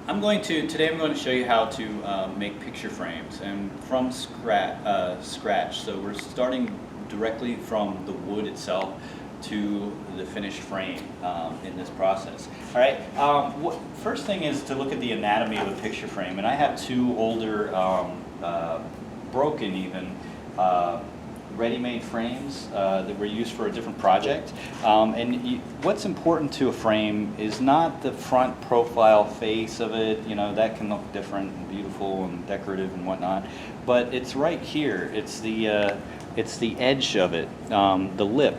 Today I'm going to show you how to make picture frames, and from scratch. So we're starting directly from the wood itself to the finished frame in this process. All right. First thing is to look at the anatomy of a picture frame, and I have two older, broken even, ready-made frames that were used for a different project. What's important to a frame is not the front profile face of it. You know, that can look different and beautiful and decorative and whatnot, but it's right here. It's the edge of it, the lip.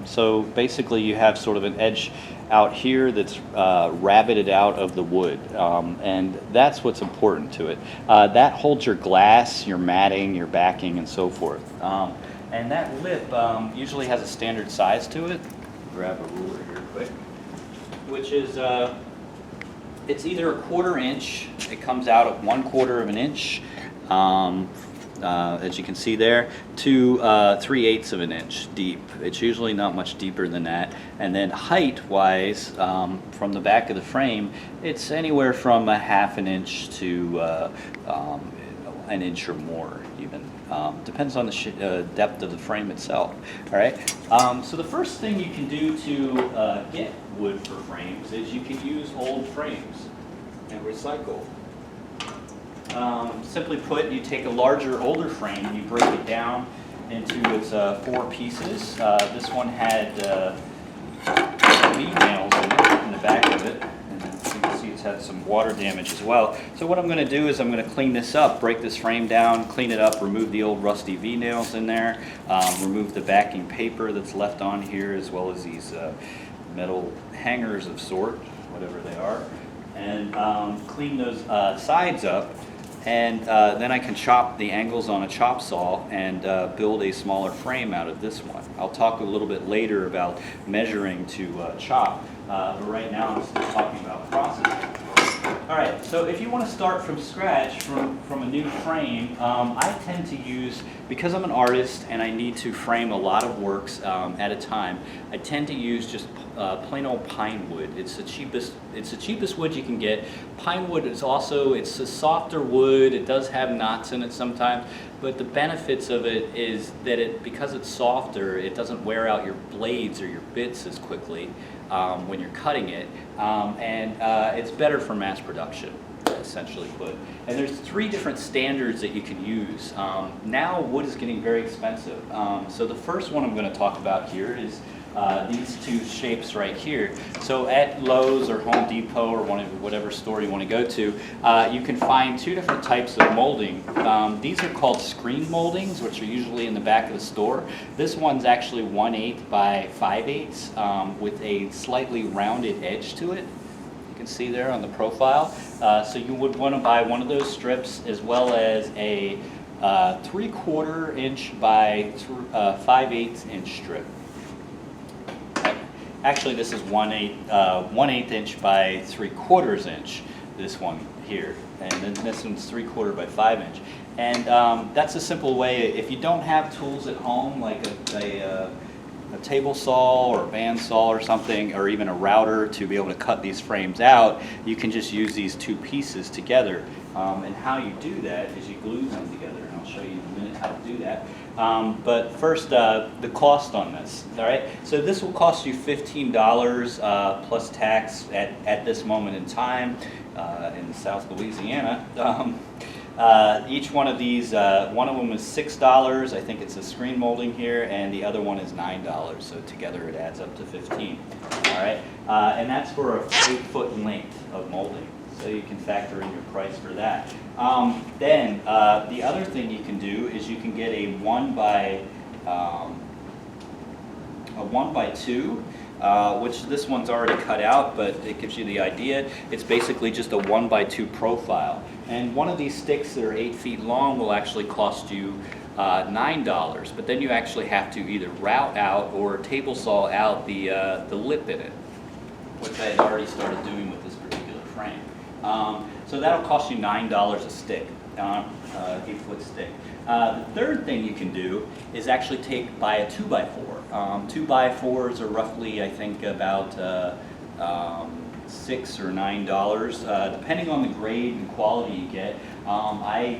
So basically you have sort of an edge out here that's rabbited out of the wood, and that's what's important to it. That holds your glass, your matting, your backing, and so forth. And that lip usually has a standard size to it. Grab a ruler here quick, which is it's either a 1/4 inch. It comes out at 1/4 of an inch. As you can see there, to 3/8 of an inch deep. It's usually not much deeper than that. And then height-wise, from the back of the frame, it's anywhere from a 1/2 inch to an inch or more, even. Depends on the depth of the frame itself. All right. So the first thing you can do to get wood for frames is you can use old frames and recycle. Simply put, you take a larger, older frame and you break it down into its 4 pieces. This one had V-nails in the back of it, and you can see it's had some water damage as well. So what I'm going to do is I'm going to clean this up, break this frame down, clean it up, remove the old rusty V-nails in there, remove the backing paper that's left on here, as well as these metal hangers of sort, whatever they are, and clean those sides up. And then I can chop the angles on a chop saw and build a smaller frame out of this one. I'll talk a little bit later about measuring to chop, but right now I'm still talking about processing. All right, so if you want to start from scratch, from a new frame, I tend to use, because I'm an artist and I need to frame a lot of works at a time, I tend to use just plain old pine wood. It's the cheapest wood you can get. Pine wood is also, it's a softer wood. It does have knots in it sometimes, but the benefits of it is that because it's softer, it doesn't wear out your blades or your bits as quickly when you're cutting it, and it's better for mass production, essentially put. And there's 3 different standards that you can use. Now wood is getting very expensive. So the first one I'm going to talk about here is these 2 shapes right here. So at Lowe's or Home Depot or whatever store you want to go to, you can find 2 different types of molding. These are called screen moldings, which are usually in the back of the store. This one's actually 1/8 by 5/8 with a slightly rounded edge to it. You can see there on the profile. So you would want to buy one of those strips, as well as a 3/4 inch by 5/8 inch strip. Actually, this is 1/8 inch by 3/4 inch, this one here. And then this one's 3/4 by 5 inch. And that's a simple way. If you don't have tools at home, like a table saw or a bandsaw or something, or even a router to be able to cut these frames out, you can just use these 2 pieces together. And how you do that is you glue them together, and I'll show you in a minute how to do that. But first, the cost on this. All right, so this will cost you $15 plus tax at this moment in time in South Louisiana. Each one of these, one of them is $6. I think it's a screen molding here, and the other one is $9. So together it adds up to $15. All right, and that's for a 8-foot length of molding. So you can factor in your price for that. Then the other thing you can do is you can get a 1 by 2, which this one's already cut out, but it gives you the idea. It's basically just a 1 by 2 profile. And one of these sticks that are 8 feet long will actually cost you $9. But then you actually have to either route out or table saw out the lip in it, which I had already started doing with this particular frame. So that'll cost you $9 a stick, 8-foot stick. The third thing you can do is actually buy a 2x4. 2x4s are roughly, I think, about $6 or $9, depending on the grade and quality you get. I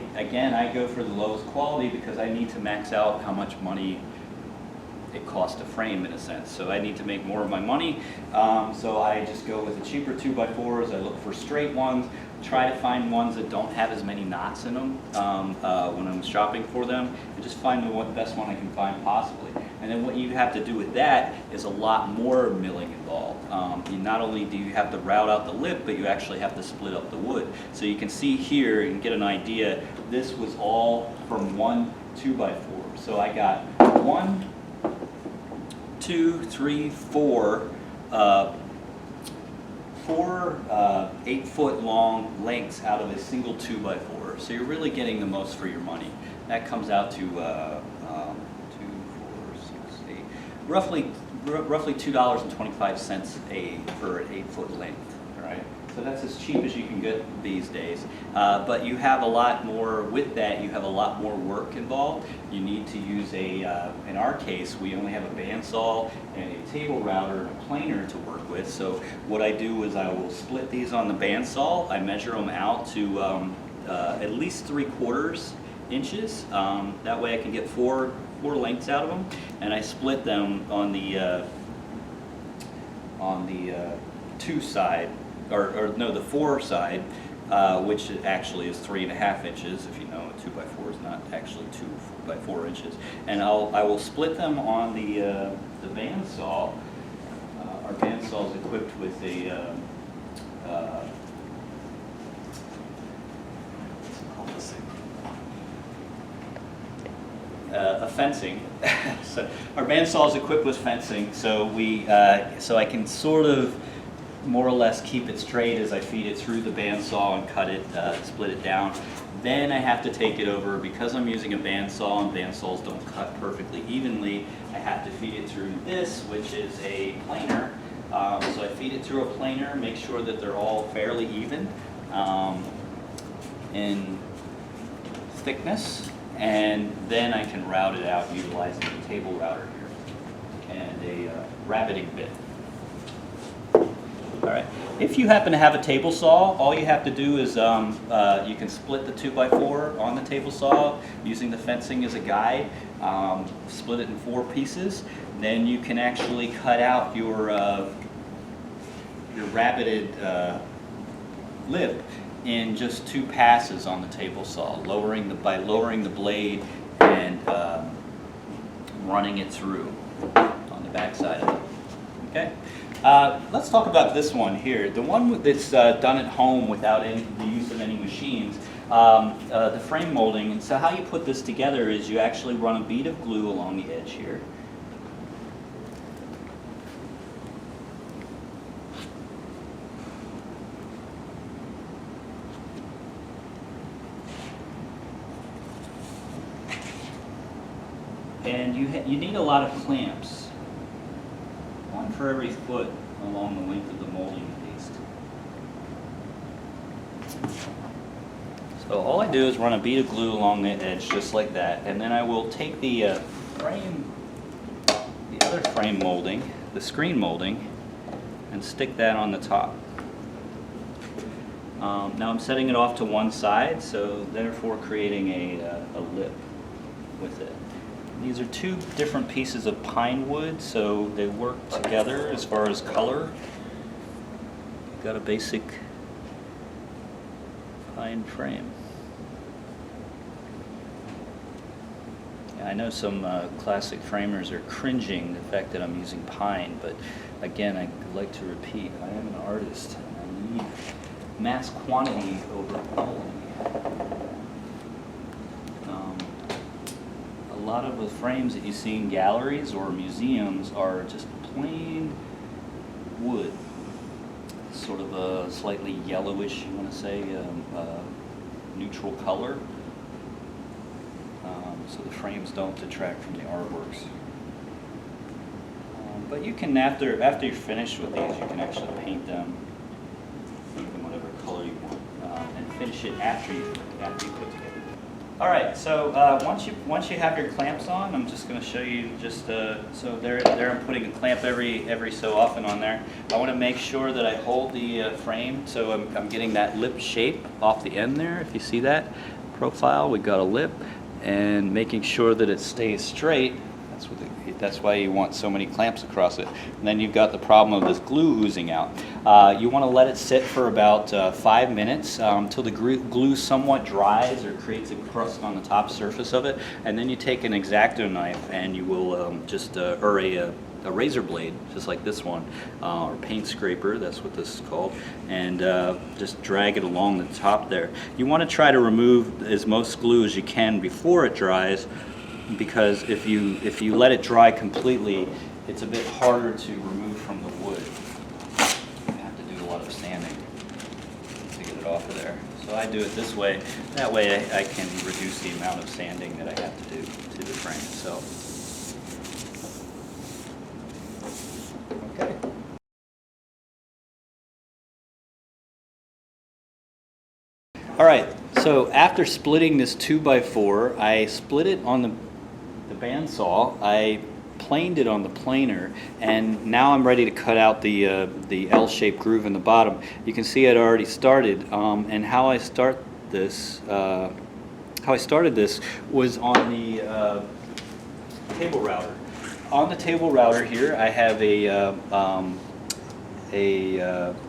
go for the lowest quality because I need to max out how much money it costs to frame, in a sense. So I need to make more of my money. So I just go with the cheaper 2x4s. I look for straight ones. Try to find ones that don't have as many knots in them when I'm shopping for them, and just find the best one I can find possibly. And then what you have to do with that is a lot more milling involved. Not only do you have to route out the lip, but you actually have to split up the wood. So you can see here and get an idea, this was all from one 2x4. So I got 1, 2, 3, 4, 8-foot long lengths out of a single 2x4. So you're really getting the most for your money. That comes out to 2, 4, 6, 8, roughly $2.25 for an 8-foot length. All right. So that's as cheap as you can get these days. But you have a lot more with that. You have a lot more work involved. You need to use in our case, we only have a bandsaw and a table router and a planer to work with. So what I do is I will split these on the bandsaw. I measure them out to at least 3/4 inches. That way I can get four lengths out of them. And I split them on the 2 side. The 4 side, which actually is 3.5 inches. If you know, a 2x4 is not actually 2 by 4 inches. And I will split them on the bandsaw. Our bandsaw is equipped with a fencing. So our bandsaw is equipped with fencing, so I can sort of more or less keep it straight as I feed it through the bandsaw and cut it, split it down. Then I have to take it over, because I'm using a bandsaw and bandsaws don't cut perfectly evenly, I have to feed it through this, which is a planer. So I feed it through a planer, make sure that they're all fairly even in thickness, and then I can route it out utilizing the table router here and a rabbiting bit. All right. If you happen to have a table saw, all you have to do is you can split the 2x4 on the table saw using the fencing as a guide. Split it in 4 pieces. Then you can actually cut out your rabbited lip in just 2 passes on the table saw, by lowering the blade and running it through on the back side of it. Okay. Let's talk about this one here. The one that's done at home without the use of any machines, the frame molding. And so how you put this together is you actually run a bead of glue along the edge here. And you need a lot of clamps. One for every foot along the length of the molding piece. So all I do is run a bead of glue along the edge just like that, and then I will take the other frame molding, the screen molding, and stick that on the top. Now I'm setting it off to one side, so therefore creating a lip with it. These are 2 different pieces of pine wood, so they work together as far as color. Got a basic pine frame. Yeah, I know some classic framers are cringing the fact that I'm using pine, but again, I like to repeat, I am an artist. I need mass quantity over quality. A lot of the frames that you see in galleries or museums are just plain wood, sort of a slightly yellowish, you want to say, neutral color, so the frames don't detract from the artworks. But you can, after you're finished with these, you can actually paint them in whatever color you want, and finish it after you put together. All right, so once you have your clamps on, I'm just going to show you just so there I'm putting a clamp every so often on there. I want to make sure that I hold the frame so I'm getting that lip shape off the end there. If you see that profile, we got a lip, and making sure that it stays straight. That's why you want so many clamps across it. And then you've got the problem of this glue oozing out. You want to let it sit for about 5 minutes until the glue somewhat dries or creates a crust on the top surface of it. And then you take an X-Acto knife and you will or a razor blade, just like this one, or paint scraper, that's what this is called, and just drag it along the top there. You want to try to remove as most glue as you can before it dries, because if you let it dry completely, it's a bit harder to remove from the wood. You have to do a lot of sanding to get it off of there. So I do it this way. That way I can reduce the amount of sanding that I have to do to the frame itself. Okay. All right, so after splitting this 2x4, I split it on the bandsaw, I planed it on the planer, and now I'm ready to cut out the L-shaped groove in the bottom. You can see I'd already started, and how I started this was on the table router. On the table router here, I have a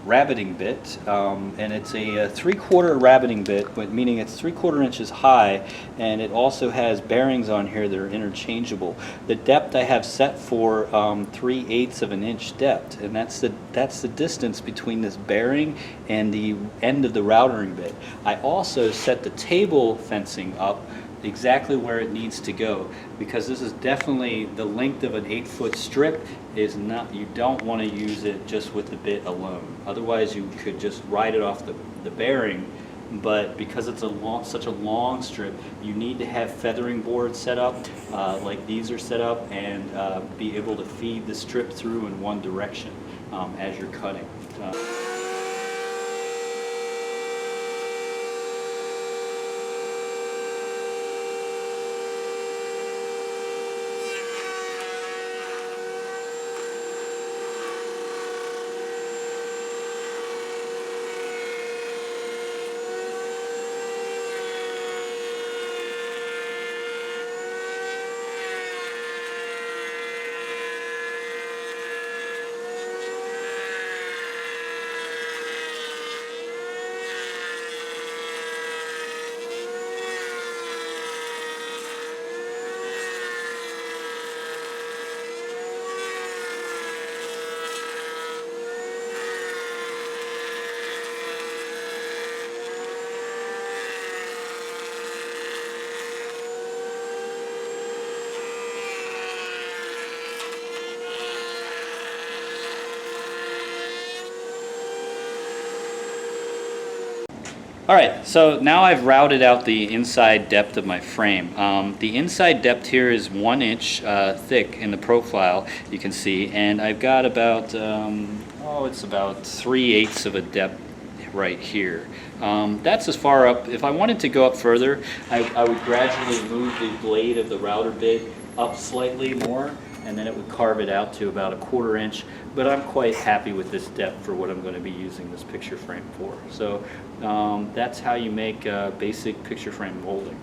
rabbiting bit, and it's a 3/4 rabbiting bit, meaning it's 3/4 inches high, and it also has bearings on here that are interchangeable. The depth I have set for 3/8 of an inch depth, and that's the distance between this bearing and the end of the routering bit. I also set the table fencing up exactly where it needs to go, because this is definitely the length of an 8-foot strip. Is not, you don't want to use it just with the bit alone. Otherwise you could just ride it off the bearing, but because it's such a long strip, you need to have feathering boards set up like these are set up, and be able to feed the strip through in one direction as you're cutting. All right, so now I've routed out the inside depth of my frame. The inside depth here is 1 inch thick in the profile, you can see, and I've got about, it's about 3/8 of a depth right here. That's as far up. If I wanted to go up further, I would gradually move the blade of the router bit up slightly more, and then it would carve it out to about 1/4 inch. But I'm quite happy with this depth for what I'm going to be using this picture frame for. So that's how you make basic picture frame molding.